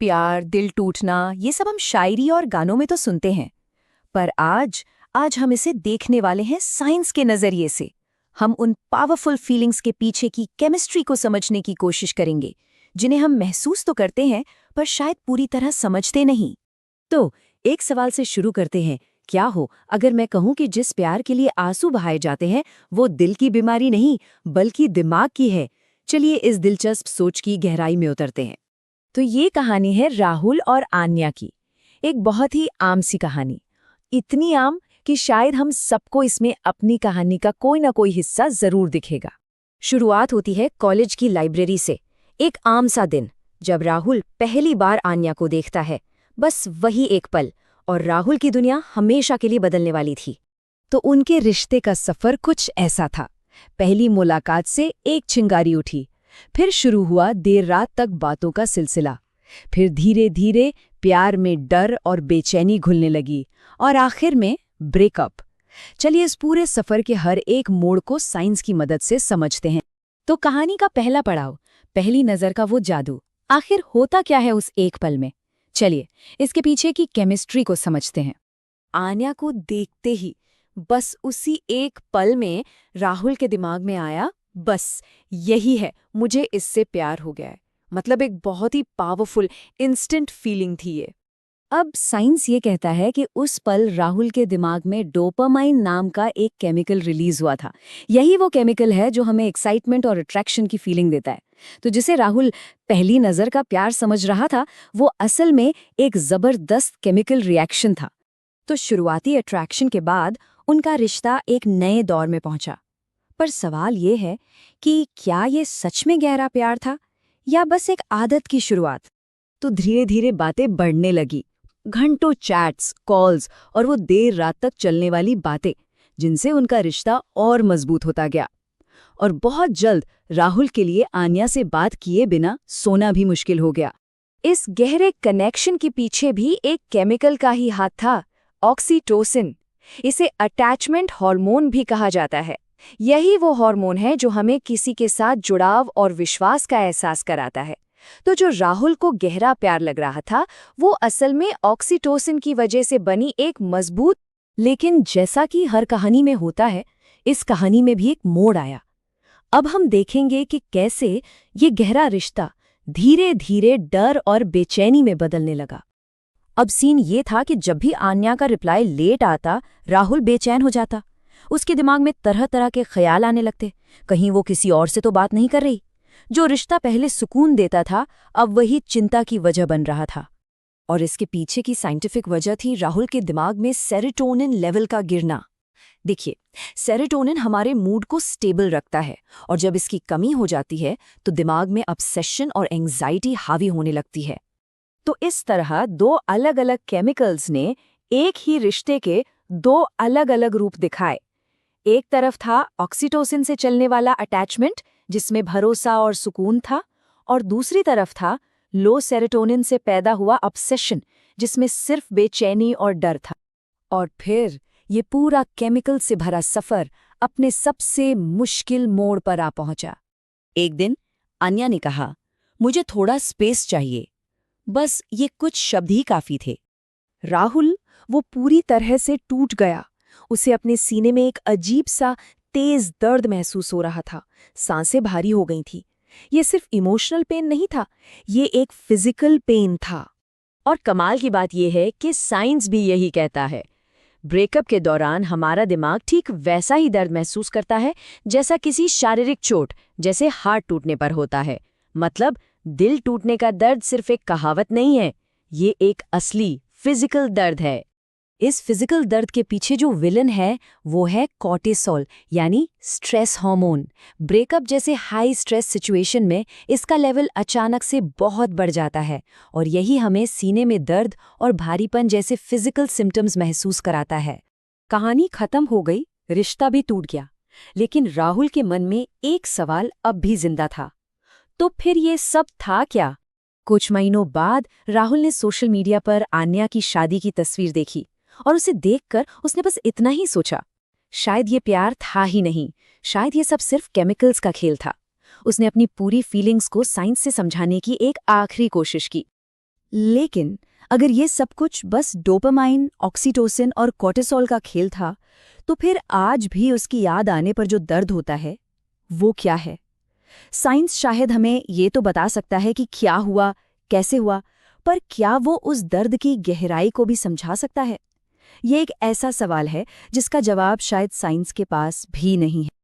प्यार, दिल टूटना, ये सब हम शायरी और गानों में तो सुनते हैं। पर आज हम इसे देखने वाले हैं साइंस के नजरिए से। हम उन पावरफुल फीलिंग्स के पीछे की केमिस्ट्री को समझने की कोशिश करेंगे, जिन्हें हम महसूस तो करते हैं पर शायद पूरी तरह समझते नहीं। तो एक सवाल से शुरू करते हैं। क्या हो अगर मैं कहूं कि जिस प्यार के लिए आंसू बहाए जाते हैं वो दिल की बीमारी नहीं बल्कि दिमाग की है। चलिए इस दिलचस्प सोच की गहराई में उतरते हैं। तो ये कहानी है राहुल और आन्या की। एक बहुत ही आम सी कहानी, इतनी आम कि शायद हम सबको इसमें अपनी कहानी का कोई ना कोई हिस्सा जरूर दिखेगा। शुरुआत होती है कॉलेज की लाइब्रेरी से। एक आम सा दिन, जब राहुल पहली बार आन्या को देखता है। बस वही एक पल, और राहुल की दुनिया हमेशा के लिए बदलने वाली थी। तो उनके रिश्ते का सफर कुछ ऐसा था। पहली मुलाकात से एक चिंगारी उठी, फिर शुरू हुआ देर रात तक बातों का सिलसिला, फिर धीरे धीरे प्यार में डर और बेचैनी घुलने लगी, और आखिर में ब्रेकअप। चलिए इस पूरे सफर के हर एक मोड़ को साइंस की मदद से समझते हैं। तो कहानी का पहला पड़ाव, पहली नजर का वो जादू। आखिर होता क्या है उस एक पल में? चलिए इसके पीछे की केमिस्ट्री को समझते हैं। आन्या को देखते ही, बस उसी एक पल में राहुल के दिमाग में आया, बस यही है, मुझे इससे प्यार हो गया है। मतलब एक बहुत ही पावरफुल इंस्टेंट फीलिंग थी ये। अब साइंस ये कहता है कि उस पल राहुल के दिमाग में डोपामाइन नाम का एक केमिकल रिलीज हुआ था। यही वो केमिकल है जो हमें एक्साइटमेंट और अट्रैक्शन की फीलिंग देता है। तो जिसे राहुल पहली नजर का प्यार समझ रहा था, वो असल में एक जबरदस्त केमिकल रिएक्शन था। तो शुरुआती अट्रैक्शन के बाद उनका रिश्ता एक नए दौर में पहुंचा। पर सवाल ये है कि क्या ये सच में गहरा प्यार था या बस एक आदत की शुरुआत? तो धीरे धीरे बातें बढ़ने लगी। घंटों चैट्स, कॉल्स और वो देर रात तक चलने वाली बातें, जिनसे उनका रिश्ता और मजबूत होता गया। और बहुत जल्द राहुल के लिए आन्या से बात किए बिना सोना भी मुश्किल हो गया। इस गहरे कनेक्शन के पीछे भी एक केमिकल का ही हाथ था, ऑक्सीटोसिन। इसे अटैचमेंट हार्मोन भी कहा जाता है। यही वो हार्मोन है जो हमें किसी के साथ जुड़ाव और विश्वास का एहसास कराता है। तो जो राहुल को गहरा प्यार लग रहा था, वो असल में ऑक्सीटोसिन की वजह से बनी एक मजबूत। लेकिन जैसा कि हर कहानी में होता है, इस कहानी में भी एक मोड़ आया। अब हम देखेंगे कि कैसे ये गहरा रिश्ता धीरे धीरे डर और बेचैनी में बदलने लगा। अब सीन ये था कि जब भी आन्या का रिप्लाई लेट आता, राहुल बेचैन हो जाता। उसके दिमाग में तरह तरह के ख्याल आने लगते। कहीं वो किसी और से तो बात नहीं कर रही। जो रिश्ता पहले सुकून देता था, अब वही चिंता की वजह बन रहा था। और इसके पीछे की साइंटिफिक वजह थी राहुल के दिमाग में सेरोटोनिन लेवल का गिरना। देखिए, सेरोटोनिन हमारे मूड को स्टेबल रखता है, और जब इसकी कमी हो जाती है तो दिमाग में ऑब्सेशन और एंग्जाइटी हावी होने लगती है। तो इस तरह दो अलग अलग केमिकल्स ने एक ही रिश्ते के दो अलग अलग रूप दिखाए। एक तरफ था ऑक्सीटोसिन से चलने वाला अटैचमेंट, जिसमें भरोसा और सुकून था, और दूसरी तरफ था लो सेरोटोनिन से पैदा हुआ ऑब्सेशन, जिसमें सिर्फ बेचैनी और डर था। और फिर ये पूरा केमिकल से भरा सफर अपने सबसे मुश्किल मोड़ पर आ पहुंचा। एक दिन आन्या ने कहा, मुझे थोड़ा स्पेस चाहिए। बस ये कुछ शब्द ही काफी थे। राहुल वो पूरी तरह से टूट गया। उसे अपने सीने में एक अजीब सा तेज दर्द महसूस हो रहा था। सांसें भारी हो गई थी। ये सिर्फ इमोशनल पेन नहीं था, ये एक फिजिकल पेन था। और कमाल की बात यह है कि साइंस भी यही कहता है। ब्रेकअप के दौरान हमारा दिमाग ठीक वैसा ही दर्द महसूस करता है जैसा किसी शारीरिक चोट, जैसे हार्ट टूटने पर होता है। मतलब दिल टूटने का दर्द सिर्फ एक कहावत नहीं है, ये एक असली फिजिकल दर्द है। इस फिजिकल दर्द के पीछे जो विलन है वो है कॉर्टिसोल, यानी स्ट्रेस हार्मोन। ब्रेकअप जैसे हाई स्ट्रेस सिचुएशन में इसका लेवल अचानक से बहुत बढ़ जाता है, और यही हमें सीने में दर्द और भारीपन जैसे फिजिकल सिम्टम्स महसूस कराता है। कहानी खत्म हो गई, रिश्ता भी टूट गया, लेकिन राहुल के मन में एक सवाल अब भी जिंदा था। तो फिर ये सब था क्या? कुछ महीनों बाद राहुल ने सोशल मीडिया पर आन्या की शादी की तस्वीर देखी, और उसे देखकर उसने बस इतना ही सोचा, शायद ये प्यार था ही नहीं, शायद ये सब सिर्फ केमिकल्स का खेल था। उसने अपनी पूरी फीलिंग्स को साइंस से समझाने की एक आखिरी कोशिश की। लेकिन अगर ये सब कुछ बस डोपामाइन, ऑक्सीटोसिन और कोर्टिसोल का खेल था, तो फिर आज भी उसकी याद आने पर जो दर्द होता है, वो क्या है? साइंस शायद हमें ये तो बता सकता है कि क्या हुआ, कैसे हुआ, पर क्या वो उस दर्द की गहराई को भी समझा सकता है? ये एक ऐसा सवाल है जिसका जवाब शायद साइंस के पास भी नहीं है।